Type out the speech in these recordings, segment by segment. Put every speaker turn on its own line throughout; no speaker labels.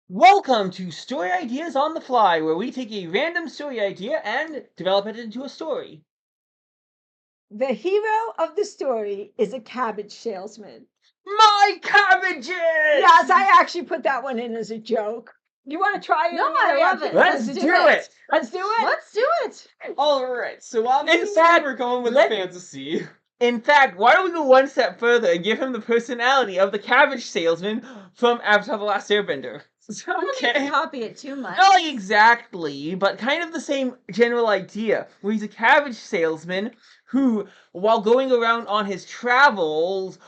Welcome to Story Ideas on the Fly, where we take a random story idea and develop it into a story.
The hero of the story is a cabbage salesman.
My cabbages!
Yes, I actually put that one in as a joke. You want to try it?
No, I love it.
Let's do it.
Let's do it.
Let's do it.
All right, so obviously
fact,
we're going with
let-
fantasy.
In fact, why don't we go one step further and give him the personality of the cabbage salesman from Avatar The Last Airbender?
Don't need to copy it too much.
Not like exactly, but kind of the same general idea, where he's a cabbage salesman who, while going around on his travels,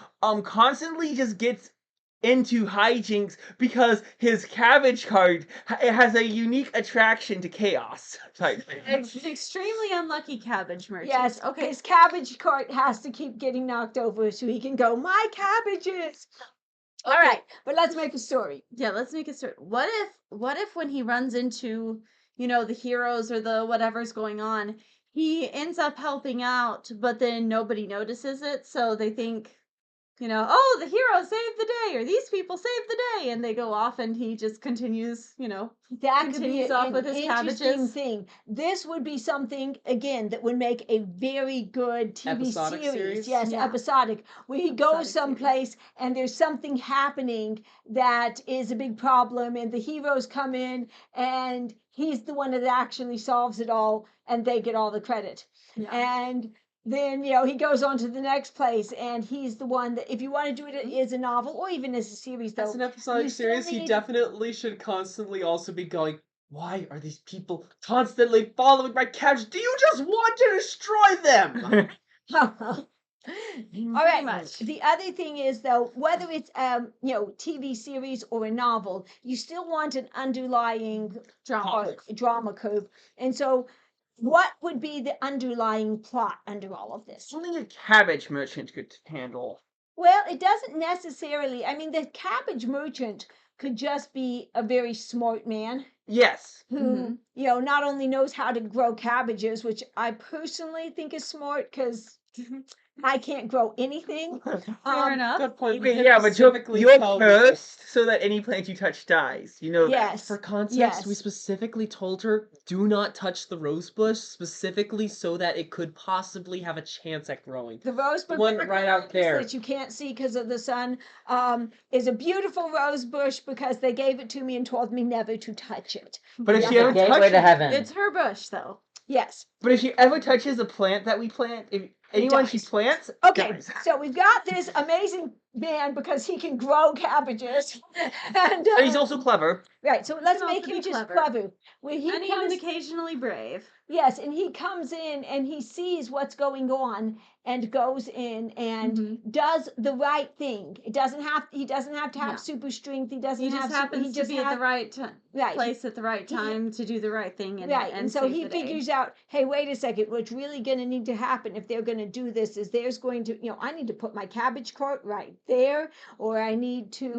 constantly just gets into hijinks because his cabbage cart has a unique attraction to chaos type thing.
It's an extremely unlucky cabbage merchant.
Yes.
Okay.
His cabbage cart has to keep getting knocked over so he can go, my cabbages. All right, but let's make a story.
Yeah, let's make a story. What if when he runs into, the heroes or the whatever's going on, he ends up helping out, but then nobody notices it, so they think, oh, the hero saved the day, or these people saved the day, and they go off, and he just continues,
That could be
continues off
an
with his
interesting
cabbages.
thing. This would be something again that would make a very good TV
Episodic series?
Yes,
Yeah.
episodic, where he
Episodic
goes
series.
someplace and there's something happening that is a big problem, and the heroes come in and he's the one that actually solves it all, and they get all the credit.
Yeah.
And then he goes on to the next place, and he's the one that, if you want to do it as a novel or even as a series, though,
As an episodic
you still
series, he
need-
definitely should constantly also be going, why are these people constantly following my cabbage? Do you just want to destroy them?
All right.
much.
The other thing is, though, whether it's TV series or a novel, you still want an underlying drama curve. And so, what would be the underlying plot under all of this?
Something a cabbage merchant could handle.
Well, it doesn't necessarily. I mean, the cabbage merchant could just be a very smart man
Yes.
who, not only knows how to grow cabbages, which I personally think is smart because I can't grow anything.
Fair enough.
Good point. We
Okay,
did
yeah, but
specifically
you're
tell-
cursed so that any plant you touch dies. You know that.
Yes.
For context, we
Yes.
specifically told her, do not touch the rose bush, specifically so that it could possibly have a chance at growing.
The rose bush
one right out there.
that you can't see because of the sun is a beautiful rose bush because they gave it to me and told me never to touch it.
But if
Yeah.
she ever
Gateway to
touches,
heaven.
It's her bush, though.
Yes.
but if she ever touches a plant that we plant, if anyone she
dies.
plants,
Okay,
dies.
so we've got this amazing man because he can grow cabbages. and
And he's also clever.
right, so let's
can
make
also
him
be
just
clever.
clever. Where he
And even
comes,
occasionally brave.
yes, and he comes in and he sees what's going on and goes in and
Mhm.
does the right thing. He doesn't have to have
No.
super strength. He doesn't
He
have
just
super,
happens
he
to
just
be at
have-
the right
right.
place at the right time to do the right thing.
And so
save
he
the day.
figures out, hey, wait a second, what's really going to need to happen if they're going to do this is there's going to, I need to put my cabbage cart right there, or I need to,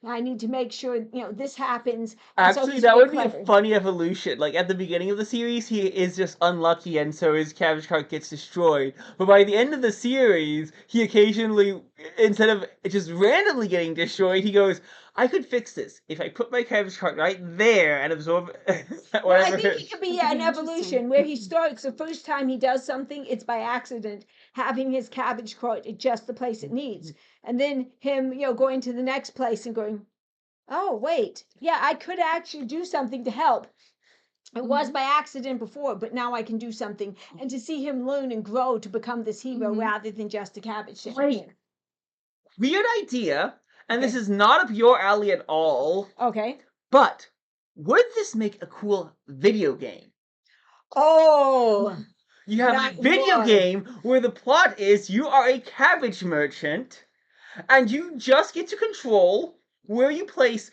I need to make sure, this happens. And so
Actually,
he's
that
very
would be
clever.
a funny evolution. Like, at the beginning of the series, he is just unlucky, and so his cabbage cart gets destroyed. But by the end of the series, he occasionally, instead of just randomly getting destroyed, he goes, I could fix this if I put my cabbage cart right there and absorb whatever.
Well, I think it could be
That
an
could be interesting.
evolution where he starts the first time he does something, it's by accident, having his cabbage cart at just the place it needs. And then him, going to the next place and going, oh, wait, yeah, I could actually do something to help. It was by accident before, but now I can do something. And to see him learn and grow to become this hero
Mhm.
rather than just a cabbage
Wait.
salesman.
Weird idea, and this
Okay.
is not up your alley at all,
Okay.
but would this make a cool video game?
Oh,
You have
That
a video
would.
game where the plot is you are a cabbage merchant, and you just get to control where you place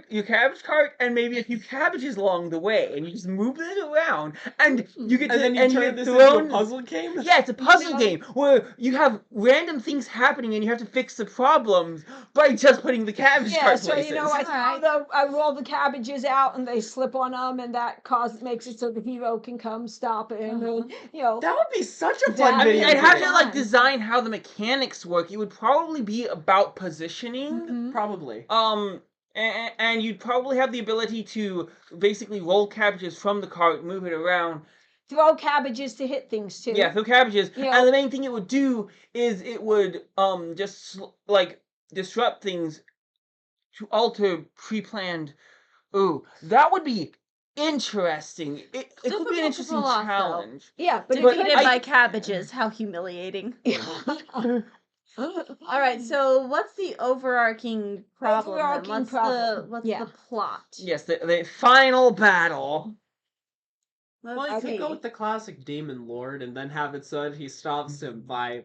your cabbage cart, and maybe a few cabbages along the way, and you just move it around, and you get to
And then you
and
turn
get
this
thrown.
into a puzzle game?
Yeah, it's a puzzle
know-
game where you have random things happening, and you have to fix the problems by just putting the cabbage
Yeah,
cart
so
places.
I roll the cabbages out and they slip on them, and that makes it so the hero can come stop him, and
That would be such a
That-
fun
I mean,
video
I'd have
game.
to like
Fun.
design how the mechanics work. It would probably be about positioning.
Mhm.
Probably.
And you'd probably have the ability to basically roll cabbages from the cart, move it around.
throw cabbages to hit things too.
Yeah, throw cabbages.
You know-
And the main thing it would do is it would just like disrupt things to alter pre-planned. Ooh, that would be interesting. It could be
Difficult
an
to
interesting
pull off, though.
challenge.
Yeah, but
Defeated
I-
by cabbages. How humiliating. All right, so what's the overarching problem? then?
Overarching
What's
problem,
what's
yeah.
the plot?
Yes, the final battle.
Let's
Well, you
see.
could go with the classic Demon Lord and then have it so that he stops him by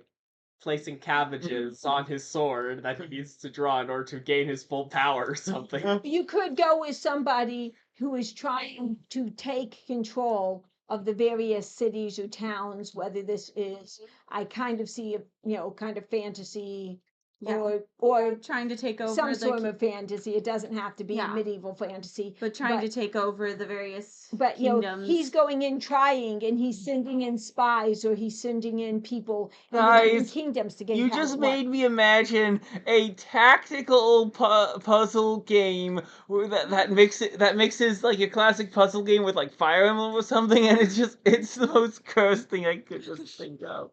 placing cabbages on his sword that he needs to draw in order to gain his full power or something.
you could go with somebody who is trying to take control of the various cities or towns, whether this is, I kind of see a kind of fantasy
Yeah.
or
Trying to take over
some
the
sort of fantasy. It doesn't have to be
Yeah.
medieval fantasy.
but trying to take over the various
But
kingdoms.
he's going in trying, and he's sending in spies, or he's sending in people in the different
Guys,
kingdoms to get
you
how
just
it
made
works.
me imagine a tactical puzzle game that mixes like a classic puzzle game with like Fire Emblem or something, and it's the most cursed thing I could just think of.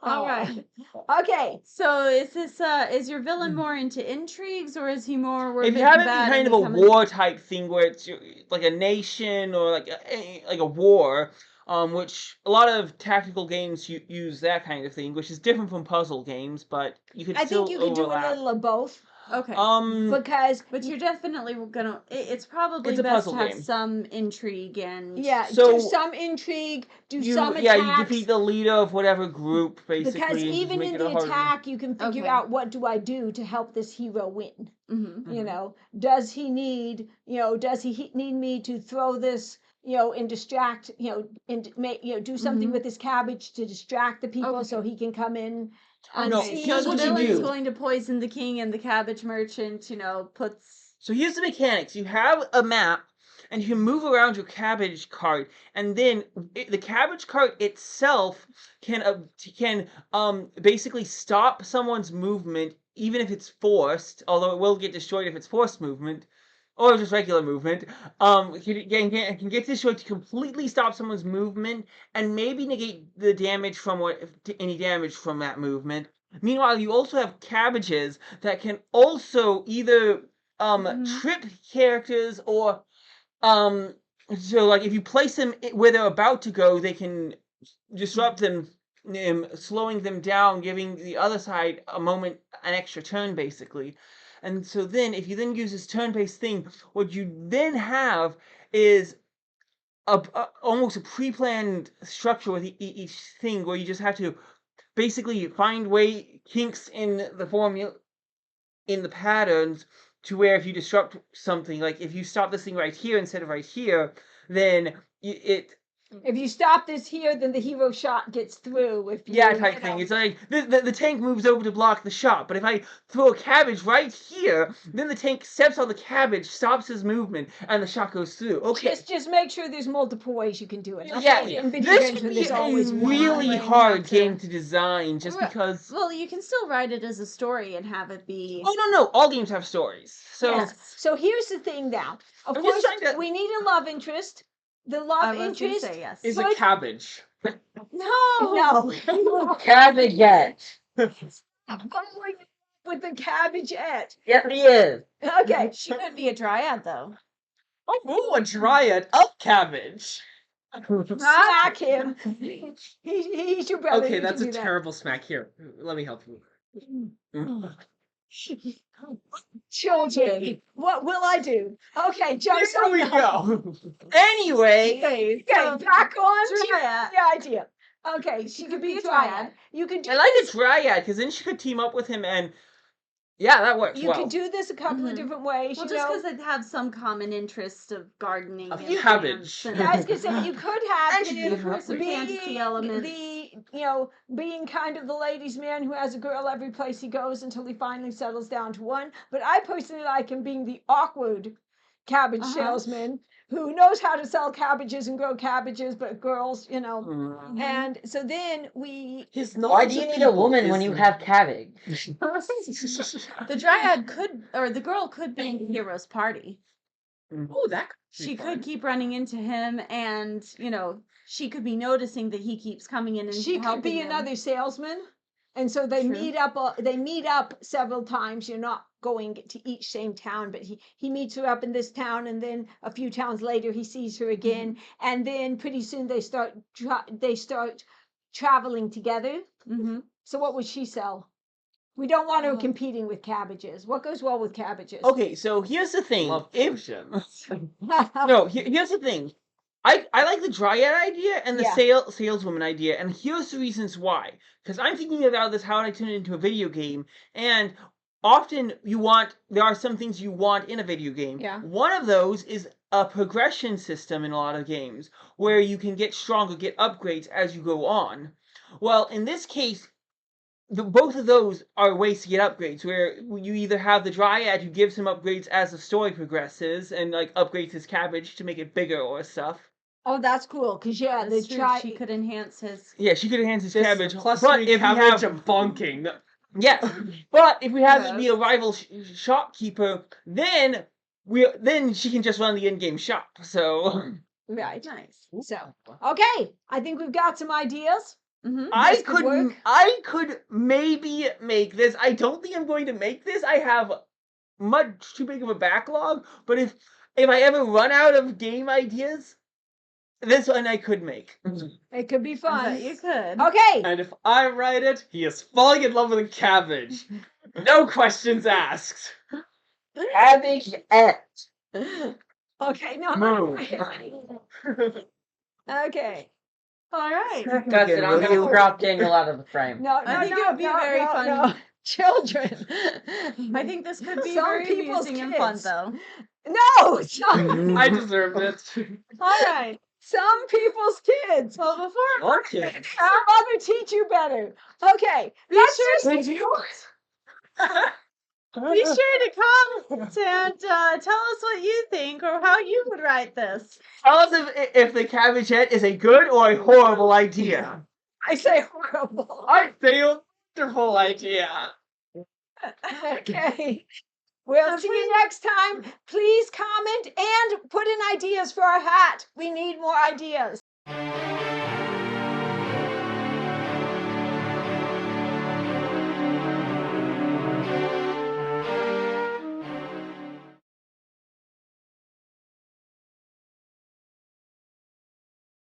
All right. Okay.
So is your villain more into intrigues, or is he more we're
If you
big
have
and
it be
bad
kind
and
of a
becoming-
war type thing where it's like a nation or like a war, which a lot of tactical games use that kind of thing, which is different from puzzle games, but you could
I
still
think you could do a
overlap.
little of both
Okay.
because
But you're definitely gonna. It's probably
It's a
best
puzzle
to have
game.
some intrigue and
yeah,
So
do some intrigue, do
you
some
you
attacks.
defeat the leader of whatever group basically,
Because
and just
even
make
in
it a
the
harder.
attack, you can figure
Okay.
out what do I do to help this hero win.
Mhm.
You know, does he need, does he need me to throw this, and distract, and make, do something
Mhm.
with this cabbage to distract the people
Okay.
so he can come in
No,
unseen.
here's
So
what
the
you
villain's
do.
going to poison the king, and the cabbage merchant, puts.
So here's the mechanics. You have a map, and you can move around your cabbage cart, and then the cabbage cart itself can basically stop someone's movement, even if it's forced. Although it will get destroyed if it's forced movement, or just regular movement. Can get destroyed to completely stop someone's movement, and maybe negate the damage from any damage from that movement. Meanwhile, you also have cabbages that can also either
Mhm.
trip characters or so like if you place them where they're about to go, they can disrupt them, slowing them down, giving the other side an extra turn basically. And so then if you then use this turn-based thing, what you then have is almost a pre-planned structure with each thing, where you just have to basically find kinks in the formula, in the patterns, to where if you disrupt something, like if you stop this thing right here instead of right here, then
If you stop this here, then the hero shot gets through. If you,
type thing. It's like the tank moves over to block the shot, but if I throw a cabbage right here, then the tank steps on the cabbage, stops his movement, and the shot goes through. Okay.
just make sure there's multiple ways you can do it.
Yeah,
In video
this
games,
could be
there's always
a
one
really
way
hard
not to-
game to design, just
Right.
because.
Well, you can still write it as a story and have it be.
Oh no! All games have stories. So
Yes. So here's the thing now. Of
I'm just
course,
trying to-
we need a love interest. The love
I was gonna
interest
say yes.
Is a
Good.
cabbage.
No.
No.
cabbage.
I'm going with the cabbagette.
Yes, he is.
Okay.
She could be a dryad, though.
Oh, a dryad of cabbage.
Smack him. He's your brother.
Okay,
you
that's
can
a
do that.
terrible smack. Here, let me help you.
Children, what will I do? Okay, jump
There we go.
Anyway,
Okay,
So,
back on to
Dryad.
the idea. Okay, she could be a triad. You could do
I like the triad because then she could team up with him and Yeah, that works
You
well.
could do this a couple of
Mhm.
different ways.
Well,
you
just
know.
because they'd have some common interest of gardening
A
and
few
plants
cabbage.
and
Yeah, I was gonna say you could have
And
him
give her
some
free-
fantasy
being
elements.
being kind of the ladies' man who has a girl every place he goes until he finally settles down to one. But I personally like him being the awkward cabbage
Uh-huh.
salesman who knows how to sell cabbages and grow cabbages, but girls,
Mm.
And so then we
His
Why
knowledge
do you
of
need a
people
woman when
is-
you have cabbage?
The dryad could, or the girl could be in the hero's party.
Oh, that could be
She
fun.
could keep running into him, and she could be noticing that he keeps coming in and
she could
helping
be
them.
another salesman. And so they
True.
meet up. They meet up several times. You're not going to each same town, but he meets her up in this town, and then a few towns later he sees her again, and then pretty soon they start traveling together.
Mm-hmm.
So what would she sell? We don't want her
Oh.
competing with cabbages. What goes well with cabbages?
Okay, so here's the thing.
Love
If
potions.
no, here's the thing. I like the dryad idea and the
Yeah.
saleswoman idea, and here's the reasons why. Because I'm thinking about this, how would I turn it into a video game, and often there are some things you want in a video game.
Yeah.
One of those is a progression system in a lot of games, where you can get stronger, get upgrades as you go on. Well, in this case, both of those are ways to get upgrades, where you either have the dryad who gives him upgrades as the story progresses, and like upgrades his cabbage to make it bigger or stuff.
Oh, that's cool. Cause yeah, they
That's true.
try.
She could enhance his.
Yeah, she could enhance his
This
cabbage.
plus
but
3
if we
cabbage
have
and bonking.
yes, but if we have it be a
Yes.
rival shopkeeper, then she can just run the in-game shop. So
Right.
Nice.
So okay, I think we've got some ideas.
Mm-hmm.
This could work.
I could maybe make this. I don't think I'm going to make this. I have much too big of a backlog. But if I ever run out of game ideas, this one I could make.
It could be
I
fun.
bet you could.
Okay.
And if I write it, he is falling in love with a cabbage. No questions asked.
Cabbage ant.
Okay. No.
Move.
Okay.
All right.
Dustin, I'm
Will you-
gonna drop Daniel out of the frame.
No.
I think it would be very funny.
Children.
I think this could be
Some
very
people's
amusing and fun,
kids.
though.
No. It's not.
I deserved it.
All right.
Some people's kids.
Well, before
Okay.
Our mother teach you better. Okay. Let's just.
be sure to comment and tell us what you think or how you would write this.
Tell us if the cabbage head is a good or a horrible idea.
I say horrible.
I failed. Wonderful idea.
Okay. We'll see you next time. Please comment and put in ideas for our hat. We need more ideas.